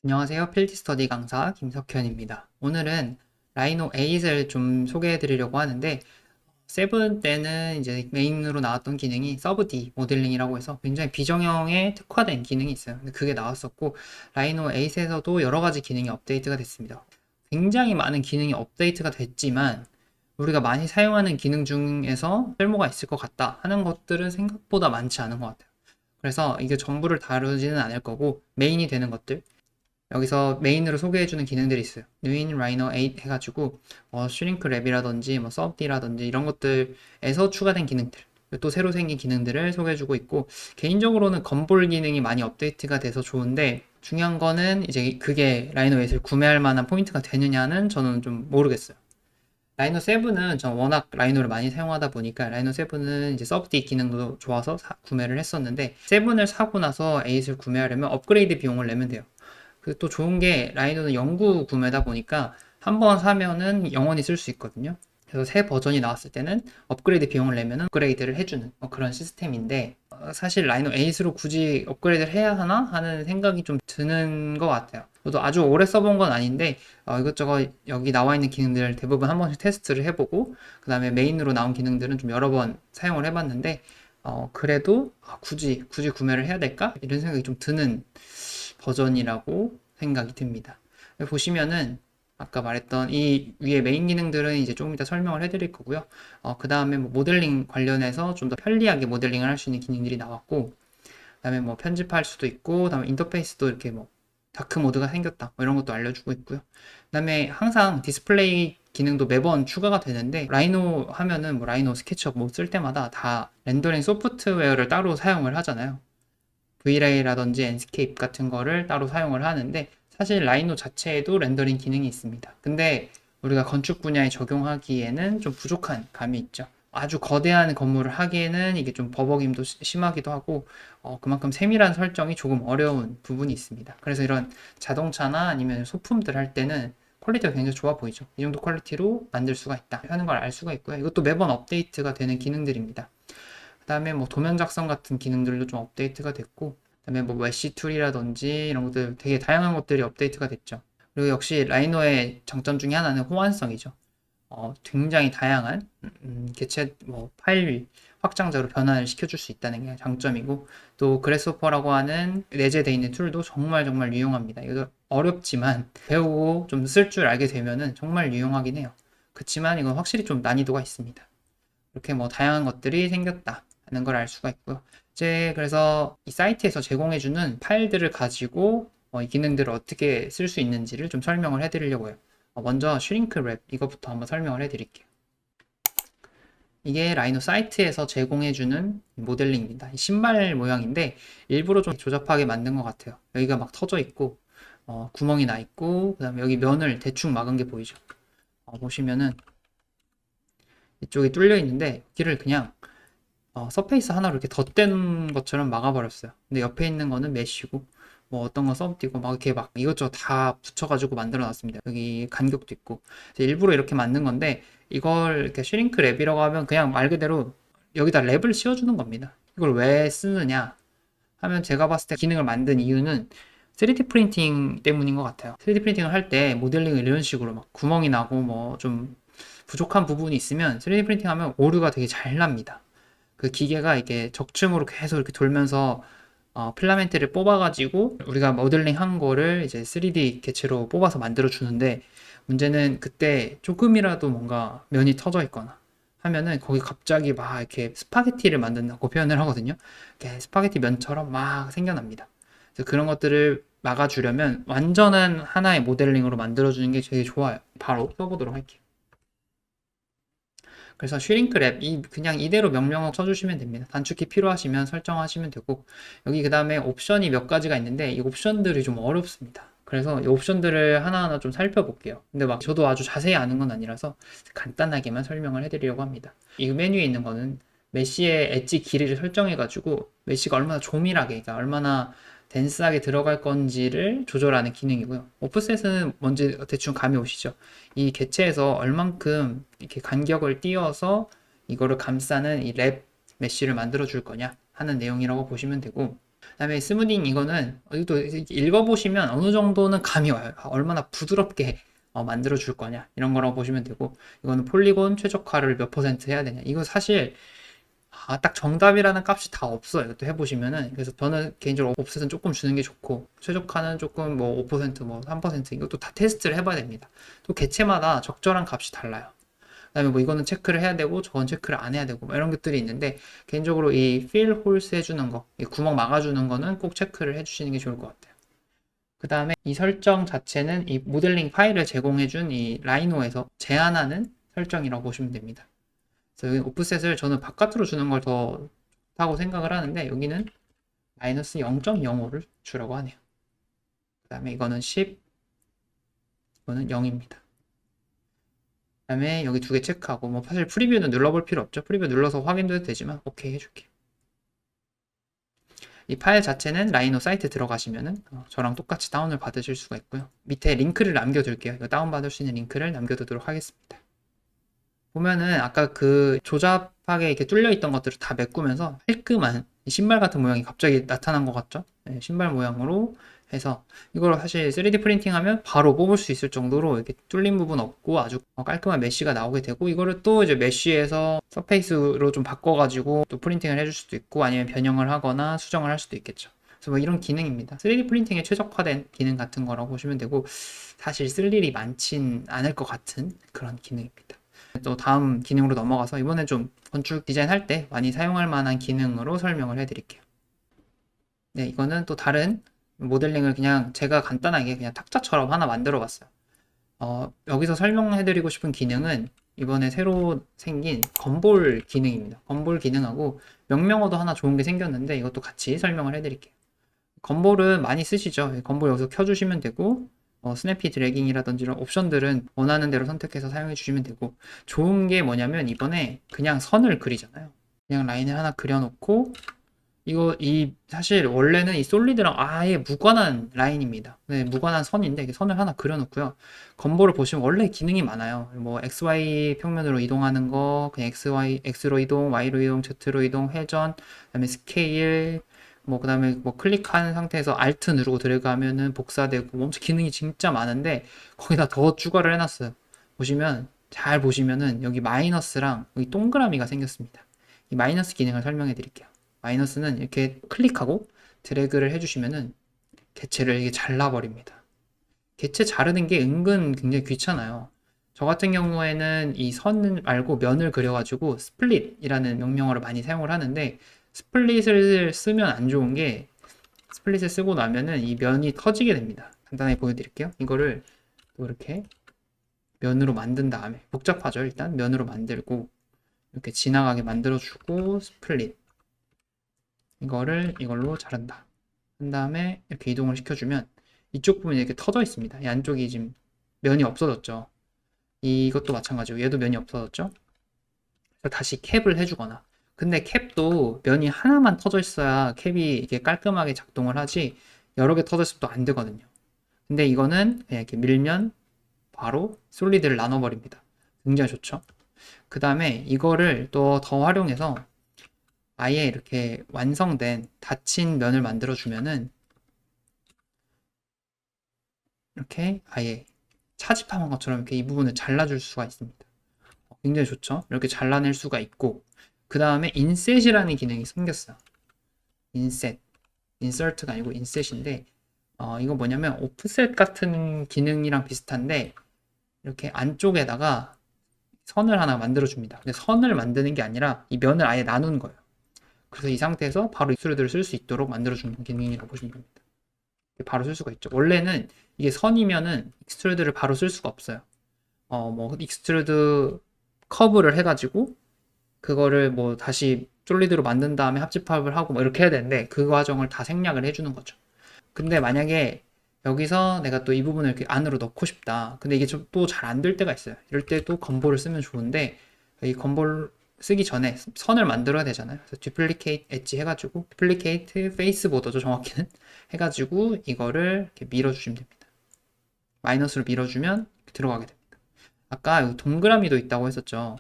안녕하세요. 필드 스터디 강사 김석현입니다. 오늘은 라이노 8을 좀 소개해 드리려고 하는데, 세븐 때는 이제 메인으로 나왔던 기능이 서브 D 모델링이라고 해서 굉장히 비정형에 특화된 기능이 있어요. 근데 그게 나왔었고, 라이노 8에서도 여러 가지 기능이 업데이트가 됐습니다. 굉장히 많은 기능이 업데이트가 됐지만, 우리가 많이 사용하는 기능 중에서 쓸모가 있을 것 같다 하는 것들은 생각보다 많지 않은 것 같아요. 그래서 이게 전부를 다루지는 않을 거고, 메인이 되는 것들, 여기서 메인으로 소개해주는 기능들이 있어요. 뉴인 라이너 8 해가지고 슈링크 랩이라든지 뭐 서브디라든지 이런 것들에서 추가된 기능들, 또 새로 생긴 기능들을 소개해주고 있고, 개인적으로는 건볼 기능이 많이 업데이트가 돼서 좋은데, 중요한 거는 이제 그게 라이너 8을 구매할 만한 포인트가 되느냐는 저는 좀 모르겠어요. 라이노 7은 전 워낙 라이노를 많이 사용하다 보니까 라이노 7은 이제 서브디 기능도 좋아서 구매를 했었는데, 7을 사고 나서 8을 구매하려면 업그레이드 비용을 내면 돼요. 그 또 좋은 게 라이노는 영구 구매다 보니까 한 번 사면은 영원히 쓸 수 있거든요. 그래서 새 버전이 나왔을 때는 업그레이드 비용을 내면은 업그레이드를 해주는 그런 시스템인데, 사실 라이노 8으로 굳이 업그레이드를 해야 하나 하는 생각이 좀 드는 것 같아요. 저도 아주 오래 써본 건 아닌데 이것저것 여기 나와 있는 기능들 대부분 한 번씩 테스트를 해보고, 그 다음에 메인으로 나온 기능들은 좀 여러 번 사용을 해봤는데, 그래도 굳이 구매를 해야 될까? 이런 생각이 좀 드는 버전이라고 생각이 듭니다. 보시면은 아까 말했던 이 위에 메인 기능들은 이제 조금 이따 설명을 해드릴 거고요. 그 다음에 뭐 모델링 관련해서 좀 더 편리하게 모델링을 할 수 있는 기능들이 나왔고, 그 다음에 뭐 편집할 수도 있고, 그 다음에 인터페이스도 이렇게 뭐 다크 모드가 생겼다, 뭐 이런 것도 알려주고 있고요. 그 다음에 항상 디스플레이 기능도 매번 추가가 되는데, 라이노 하면은 뭐 라이노 스케치업 뭐 쓸 때마다 다 렌더링 소프트웨어를 따로 사용을 하잖아요. V-Ray라든지 Enscape 같은 거를 따로 사용을 하는데, 사실 라이노 자체에도 렌더링 기능이 있습니다. 근데 우리가 건축 분야에 적용하기에는 좀 부족한 감이 있죠. 아주 거대한 건물을 하기에는 이게 좀 버벅임도 심하기도 하고, 그만큼 세밀한 설정이 조금 어려운 부분이 있습니다. 그래서 이런 자동차나 아니면 소품들 할 때는 퀄리티가 굉장히 좋아 보이죠. 이 정도 퀄리티로 만들 수가 있다 하는 걸 알 수가 있고요. 이것도 매번 업데이트가 되는 기능들입니다. 그다음에 뭐 도면 작성 같은 기능들도 좀 업데이트가 됐고, 그다음에 뭐 메시 툴이라든지 이런 것들 되게 다양한 것들이 업데이트가 됐죠. 그리고 역시 라이노의 장점 중에 하나는 호환성이죠. 굉장히 다양한 개체 뭐 파일 확장자로 변환을 시켜줄 수 있다는 게 장점이고, 또 그래스호퍼라고 하는 내재되어 있는 툴도 정말 정말 유용합니다. 이거 어렵지만 배우고 좀 쓸 줄 알게 되면은 정말 유용하긴 해요. 그렇지만 이건 확실히 좀 난이도가 있습니다. 이렇게 뭐 다양한 것들이 생겼다 하는 걸 알 수가 있고요. 이제 그래서 이 사이트에서 제공해주는 파일들을 가지고 이 기능들을 어떻게 쓸 수 있는지를 좀 설명을 해드리려고 해요. 먼저 슈링크 랩 이거부터 한번 설명을 해드릴게요. 이게 라이노 사이트에서 제공해주는 모델링입니다. 신발 모양인데 일부러 좀 조잡하게 만든 것 같아요. 여기가 막 터져 있고 구멍이 나 있고, 그 다음에 여기 면을 대충 막은 게 보이죠. 보시면은 이쪽이 뚫려 있는데 여기를 그냥 서페이스 하나로 이렇게 덧댄 것처럼 막아버렸어요. 근데 옆에 있는 거는 메쉬고, 뭐 어떤 건 서브디고, 막 이렇게 막 이것저것 다 붙여가지고 만들어 놨습니다. 여기 간격도 있고. 일부러 이렇게 만든 건데, 이걸 이렇게 슈링크 랩이라고 하면 그냥 말 그대로 여기다 랩을 씌워주는 겁니다. 이걸 왜 쓰느냐 하면, 제가 봤을 때 기능을 만든 이유는 3D 프린팅 때문인 것 같아요. 3D 프린팅을 할 때 모델링을 이런 식으로 막 구멍이 나고 뭐 좀 부족한 부분이 있으면 3D 프린팅 하면 오류가 되게 잘 납니다. 그 기계가 이게 적층으로 계속 이렇게 돌면서 필라멘트를 뽑아가지고 우리가 모델링 한 거를 이제 3D 개체로 뽑아서 만들어 주는데, 문제는 그때 조금이라도 뭔가 면이 터져 있거나 하면은 거기 갑자기 막 이렇게 스파게티를 만든다고 표현을 하거든요. 이렇게 스파게티 면처럼 막 생겨납니다. 그래서 그런 것들을 막아주려면 완전한 하나의 모델링으로 만들어주는 게 되게 좋아요. 바로 써보도록 할게요. 그래서 슈링크랩 그냥 이대로 명령어 써주시면 됩니다. 단축키 필요하시면 설정하시면 되고, 여기 그 다음에 옵션이 몇 가지가 있는데 이 옵션들이 좀 어렵습니다. 그래서 이 옵션들을 하나하나 좀 살펴볼게요. 근데 막 저도 아주 자세히 아는 건 아니라서 간단하게만 설명을 해드리려고 합니다. 이 메뉴에 있는 거는 메쉬의 엣지 길이를 설정해가지고 메쉬가 얼마나 조밀하게, 그러니까 얼마나 덴스하게 들어갈 건지를 조절하는 기능이고요. 오프셋은 뭔지 대충 감이 오시죠? 이 개체에서 얼만큼 이렇게 간격을 띄어서 이거를 감싸는 이 랩 메쉬를 만들어 줄 거냐 하는 내용이라고 보시면 되고, 그다음에 스무딩 이거는 또 읽어보시면 어느 정도는 감이 와요. 얼마나 부드럽게 만들어 줄 거냐 이런 거라고 보시면 되고, 이거는 폴리곤 최적화를 몇 퍼센트 해야 되냐, 이거 사실 딱 정답이라는 값이 다 없어요. 이것도 해보시면은. 그래서 저는 개인적으로 옵셋은 조금 주는 게 좋고, 최적화는 조금 뭐 5%, 뭐 3%, 이것도 다 테스트를 해봐야 됩니다. 또 개체마다 적절한 값이 달라요. 그다음에 뭐 이거는 체크를 해야 되고 저건 체크를 안 해야 되고 뭐 이런 것들이 있는데, 개인적으로 이 필 홀스 해주는 거, 이 구멍 막아주는 거는 꼭 체크를 해주시는 게 좋을 것 같아요. 그 다음에 이 설정 자체는 이 모델링 파일을 제공해준 이 라이노에서 제한하는 설정이라고 보시면 됩니다. 그래서 여기 오프셋을 저는 바깥으로 주는 걸 더 좋다고 생각을 하는데, 여기는 마이너스 0.05를 주라고 하네요. 그 다음에 이거는 10, 이거는 0입니다. 그 다음에 여기 두 개 체크하고, 뭐 사실 프리뷰는 눌러볼 필요 없죠. 프리뷰 눌러서 확인도 해도 되지만 오케이 해줄게요. 이 파일 자체는 라이노 사이트 들어가시면은 저랑 똑같이 다운을 받으실 수가 있고요. 밑에 링크를 남겨둘게요. 이거 다운받을 수 있는 링크를 남겨두도록 하겠습니다. 보면은 아까 그 조잡하게 이렇게 뚫려 있던 것들을 다 메꾸면서 깔끔한 신발 같은 모양이 갑자기 나타난 것 같죠? 네, 신발 모양으로 해서 이걸 사실 3D 프린팅 하면 바로 뽑을 수 있을 정도로 이렇게 뚫린 부분 없고 아주 깔끔한 메쉬가 나오게 되고, 이거를 또 이제 메쉬에서 서페이스로 좀 바꿔가지고 또 프린팅을 해줄 수도 있고, 아니면 변형을 하거나 수정을 할 수도 있겠죠. 그래서 뭐 이런 기능입니다. 3D 프린팅에 최적화된 기능 같은 거라고 보시면 되고, 사실 쓸 일이 많진 않을 것 같은 그런 기능입니다. 또 다음 기능으로 넘어가서 이번엔 좀 건축 디자인 할 때 많이 사용할 만한 기능으로 설명을 해드릴게요. 네, 이거는 또 다른 모델링을 그냥 제가 간단하게 그냥 탁자처럼 하나 만들어 봤어요. 여기서 설명해드리고 싶은 기능은 이번에 새로 생긴 건볼 기능입니다. 건볼 기능하고 명명어도 하나 좋은 게 생겼는데, 이것도 같이 설명을 해드릴게요. 건볼은 많이 쓰시죠? 건볼 여기서 켜주시면 되고, 스냅피 드래깅이라든지 이런 옵션들은 원하는 대로 선택해서 사용해 주시면 되고, 좋은 게 뭐냐면 이번에 그냥 선을 그리잖아요. 그냥 라인을 하나 그려놓고, 사실 원래는 이 솔리드랑 아예 무관한 라인입니다. 네, 무관한 선인데 이게 선을 하나 그려놓고요. 건보를 보시면 원래 기능이 많아요. 뭐 XY 평면으로 이동하는 거, 그냥 X로 이동, Y로 이동, Z로 이동, 회전, 그다음에 스케일, 뭐 그다음에 뭐 클릭한 상태에서 Alt 누르고 들어가면은 복사되고, 뭐 엄청 기능이 진짜 많은데 거기다 더 추가를 해놨어요. 잘 보시면은 여기 마이너스랑 여기 동그라미가 생겼습니다. 이 마이너스 기능을 설명해 드릴게요. 마이너스는 이렇게 클릭하고 드래그를 해주시면은 개체를 이게 잘라버립니다. 개체 자르는 게 은근 굉장히 귀찮아요. 저 같은 경우에는 이 선 말고 면을 그려가지고 스플릿이라는 명령어를 많이 사용을 하는데, 스플릿을 쓰면 안 좋은 게, 스플릿을 쓰고 나면은 이 면이 터지게 됩니다. 간단하게 보여드릴게요. 이거를 또 이렇게 면으로 만든 다음에, 복잡하죠. 일단 면으로 만들고 이렇게 지나가게 만들어주고, 스플릿 이걸로 자른다. 한 다음에 이렇게 이동을 시켜주면 이쪽 부분이 이렇게 터져 있습니다. 이 안쪽이 지금 면이 없어졌죠. 이것도 마찬가지고 얘도 면이 없어졌죠. 그래서 다시 캡을 해주거나. 근데 캡도 면이 하나만 터져 있어야 캡이 이게 깔끔하게 작동을 하지, 여러 개 터져 있으면 또 안 되거든요. 근데 이거는 그냥 이렇게 밀면 바로 솔리드를 나눠버립니다. 굉장히 좋죠. 그 다음에 이거를 또 더 활용해서 아예 이렇게 완성된 닫힌 면을 만들어 주면은 이렇게 아예 차집한 것처럼 이렇게 이 부분을 잘라줄 수가 있습니다. 굉장히 좋죠? 이렇게 잘라낼 수가 있고, 그 다음에 인셋이라는 기능이 생겼어요. 인셋, 인서트가 아니고 인셋인데, 이거 뭐냐면 오프셋 같은 기능이랑 비슷한데, 이렇게 안쪽에다가 선을 하나 만들어 줍니다. 근데 선을 만드는 게 아니라 이 면을 아예 나눈 거예요. 그래서 이 상태에서 바로 익스트루드를 쓸 수 있도록 만들어주는 기능이라고 보시면 됩니다. 바로 쓸 수가 있죠. 원래는 이게 선이면은 익스트루드를 바로 쓸 수가 없어요. 뭐 익스트루드 커브를 해가지고 그거를 뭐 다시 솔리드로 만든 다음에 합집합을 하고 뭐 이렇게 해야 되는데, 그 과정을 다 생략을 해주는 거죠. 근데 만약에 여기서 내가 또 이 부분을 이렇게 안으로 넣고 싶다. 근데 이게 또 잘 안 될 때가 있어요. 이럴 때 또 건보를 쓰면 좋은데, 이 건보를 쓰기 전에 선을 만들어야 되잖아요. 그래서 duplicate 엣지 해가지고, duplicate face border죠, 정확히는. 해가지고 이거를 이렇게 밀어주시면 됩니다. 마이너스로 밀어주면 들어가게 됩니다. 아까 여기 동그라미도 있다고 했었죠.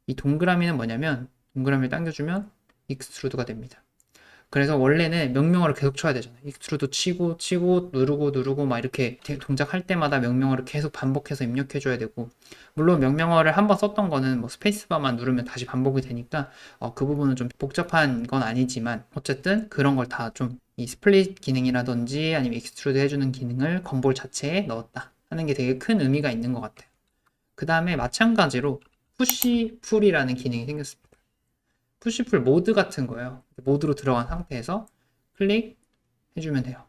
이 동그라미는 뭐냐면, 동그라미를 당겨주면 익스트루드가 됩니다. 그래서 원래는 명령어를 계속 쳐야 되잖아요. 익스트루드 치고 치고 누르고 누르고 막 이렇게 동작할 때마다 명령어를 계속 반복해서 입력해 줘야 되고, 물론 명령어를 한번 썼던 거는 뭐 스페이스바만 누르면 다시 반복이 되니까 그 부분은 좀 복잡한 건 아니지만, 어쨌든 그런 걸 다 좀 이 스플릿 기능이라든지 아니면 익스트루드 해주는 기능을 건볼 자체에 넣었다 하는 게 되게 큰 의미가 있는 것 같아요. 그 다음에 마찬가지로 푸시 풀이라는 기능이 생겼습니다. 푸시풀 모드 같은 거예요. 모드로 들어간 상태에서 클릭 해주면 돼요.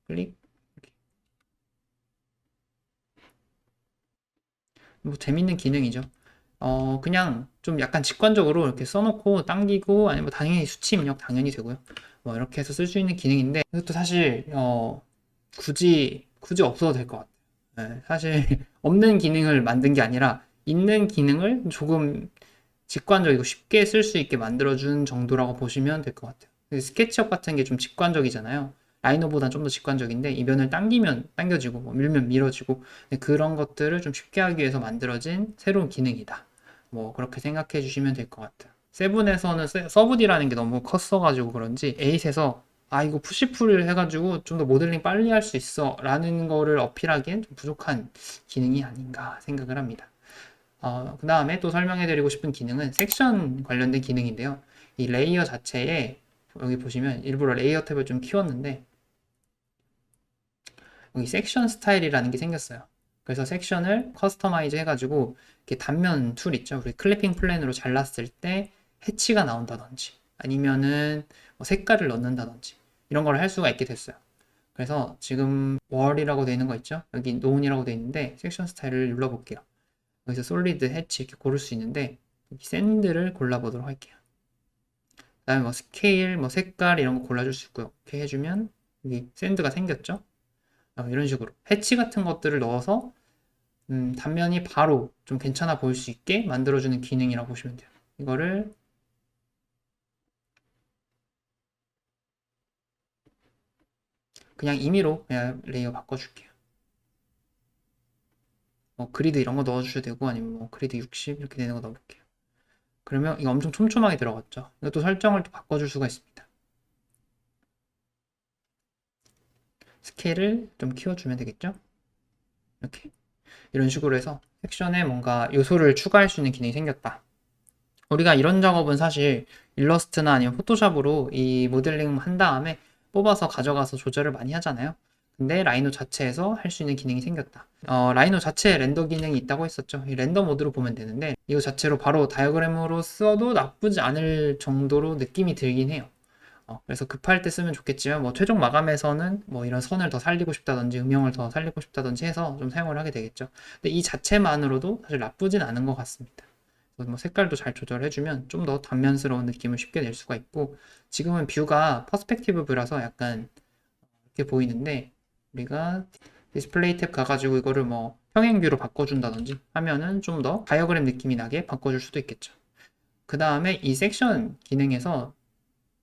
클릭. 이렇게. 뭐 재밌는 기능이죠. 그냥 좀 약간 직관적으로 이렇게 써놓고 당기고, 아니면 뭐 당연히 수치 입력 당연히 되고요. 뭐 이렇게 해서 쓸 수 있는 기능인데, 이것도 사실 굳이 없어도 될 것 같아요. 네, 사실 없는 기능을 만든 게 아니라 있는 기능을 조금 직관적이고 쉽게 쓸 수 있게 만들어준 정도라고 보시면 될 것 같아요. 스케치업 같은 게 좀 직관적이잖아요. 라이노보다 좀 더 직관적인데, 이 면을 당기면 당겨지고 뭐 밀면 밀어지고, 그런 것들을 좀 쉽게 하기 위해서 만들어진 새로운 기능이다. 뭐 그렇게 생각해 주시면 될 것 같아요. 세븐에서는 서브디라는 게 너무 컸어가지고 그런지, 에잇에서 이거 푸시풀 해가지고 좀 더 모델링 빨리 할 수 있어 라는 거를 어필하기엔 좀 부족한 기능이 아닌가 생각을 합니다. 그 다음에 또 설명해드리고 싶은 기능은 섹션 관련된 기능인데요. 이 레이어 자체에 여기 보시면 일부러 레이어 탭을 좀 키웠는데, 여기 섹션 스타일이라는 게 생겼어요. 그래서 섹션을 커스터마이즈 해가지고 이렇게 단면 툴 있죠. 우리 클리핑 플랜으로 잘랐을 때 해치가 나온다든지, 아니면은 뭐 색깔을 넣는다든지, 이런 걸 할 수가 있게 됐어요. 그래서 지금 월이라고 되어 있는 거 있죠. 여기 노온이라고 되어 있는데 섹션 스타일을 눌러볼게요. 여기서 솔리드, 해치 이렇게 고를 수 있는데, 샌드를 골라보도록 할게요. 그 다음에 뭐 스케일, 뭐 색깔 이런 거 골라줄 수 있고요. 이렇게 해주면 여기 샌드가 생겼죠. 이런 식으로 해치 같은 것들을 넣어서 단면이 바로 좀 괜찮아 보일 수 있게 만들어주는 기능이라고 보시면 돼요. 이거를 그냥 임의로 그냥 레이어 바꿔줄게요. 뭐 그리드 이런 거 넣어주셔도 되고, 아니면 뭐 그리드 60 이렇게 되는 거 넣어볼게요. 그러면 이거 엄청 촘촘하게 들어갔죠. 이것도 설정을 또 바꿔줄 수가 있습니다. 스케일을 좀 키워주면 되겠죠? 이렇게. 이런 식으로 해서 섹션에 뭔가 요소를 추가할 수 있는 기능이 생겼다. 우리가 이런 작업은 사실 일러스트나 아니면 포토샵으로 이 모델링 한 다음에 뽑아서 가져가서 조절을 많이 하잖아요. 근데 라이노 자체에서 할 수 있는 기능이 생겼다. 라이노 자체에 렌더 기능이 있다고 했었죠. 이 렌더 모드로 보면 되는데, 이거 자체로 바로 다이어그램으로 써도 나쁘지 않을 정도로 느낌이 들긴 해요. 그래서 급할 때 쓰면 좋겠지만, 뭐 최종 마감에서는 뭐 이런 선을 더 살리고 싶다든지 음영을 더 살리고 싶다든지 해서 좀 사용을 하게 되겠죠. 근데 이 자체만으로도 사실 나쁘진 않은 것 같습니다. 뭐 색깔도 잘 조절해주면 좀 더 단면스러운 느낌을 쉽게 낼 수가 있고, 지금은 뷰가 퍼스펙티브 뷰라서 약간 이렇게 보이는데, 우리가 디스플레이 탭 가가지고 이거를 뭐 평행 뷰로 바꿔준다든지 하면은 좀 더 다이어그램 느낌이 나게 바꿔줄 수도 있겠죠. 그 다음에 이 섹션 기능에서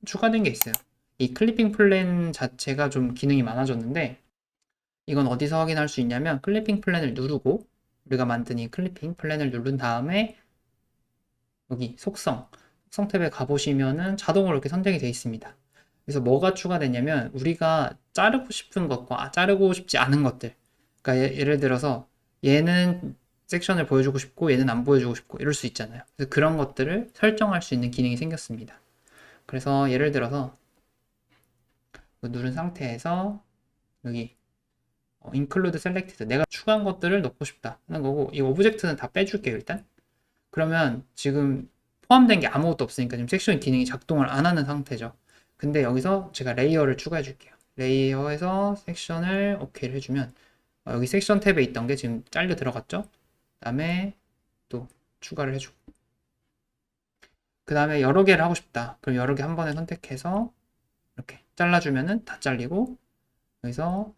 추가된 게 있어요. 이 클리핑 플랜 자체가 좀 기능이 많아졌는데, 이건 어디서 확인할 수 있냐면, 클리핑 플랜을 누르고, 우리가 만든 이 클리핑 플랜을 누른 다음에 여기 속성 탭에 가보시면은 자동으로 이렇게 선택이 되어 있습니다. 그래서 뭐가 추가됐냐면, 우리가 자르고 싶은 것과 자르고 싶지 않은 것들, 그러니까 예를 들어서 얘는 섹션을 보여주고 싶고 얘는 안 보여주고 싶고 이럴 수 있잖아요. 그래서 그런 것들을 설정할 수 있는 기능이 생겼습니다. 그래서 예를 들어서 누른 상태에서 여기 include selected, 내가 추가한 것들을 넣고 싶다 하는 거고, 이 오브젝트는 다 빼줄게요 일단. 그러면 지금 포함된 게 아무것도 없으니까 지금 섹션 기능이 작동을 안 하는 상태죠. 근데 여기서 제가 레이어를 추가해 줄게요. 레이어에서 섹션을 오케이를 해주면 여기 섹션 탭에 있던 게 지금 잘려 들어갔죠. 그 다음에 또 추가를 해주고, 그 다음에 여러 개를 하고 싶다. 그럼 여러 개 한 번에 선택해서 이렇게 잘라주면은 다 잘리고, 여기서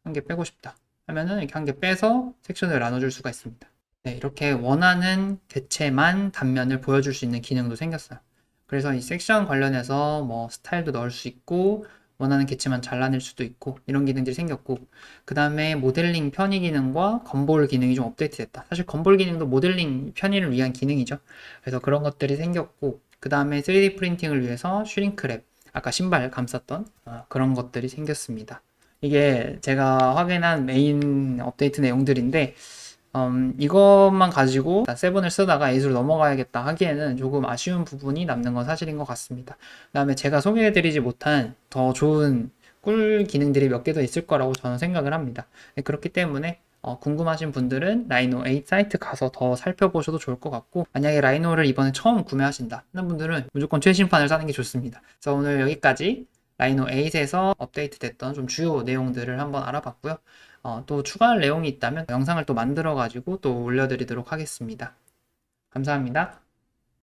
한 개 빼고 싶다 하면은 이렇게 한 개 빼서 섹션을 나눠줄 수가 있습니다. 네, 이렇게 원하는 개체만 단면을 보여줄 수 있는 기능도 생겼어요. 그래서 이 섹션 관련해서 뭐 스타일도 넣을 수 있고, 원하는 개체만 잘라낼 수도 있고, 이런 기능들이 생겼고, 그 다음에 모델링 편의 기능과 건볼 기능이 좀 업데이트 됐다. 사실 건볼 기능도 모델링 편의를 위한 기능이죠. 그래서 그런 것들이 생겼고, 그 다음에 3D 프린팅을 위해서 슈링크랩, 아까 신발 감쌌던 그런 것들이 생겼습니다. 이게 제가 확인한 메인 업데이트 내용들인데 이것만 가지고 세븐을 쓰다가 8으로 넘어가야겠다 하기에는 조금 아쉬운 부분이 남는 건 사실인 것 같습니다. 그 다음에 제가 소개해드리지 못한 더 좋은 꿀 기능들이 몇 개 더 있을 거라고 저는 생각을 합니다. 네, 그렇기 때문에 궁금하신 분들은 라이노 8 사이트 가서 더 살펴보셔도 좋을 것 같고, 만약에 라이노를 이번에 처음 구매하신다 하는 분들은 무조건 최신판을 사는 게 좋습니다. 그래서 오늘 여기까지 라이노 8에서 업데이트 됐던 좀 주요 내용들을 한번 알아봤고요. 또 추가할 내용이 있다면 영상을 또 만들어 가지고 또 올려드리도록 하겠습니다. 감사합니다.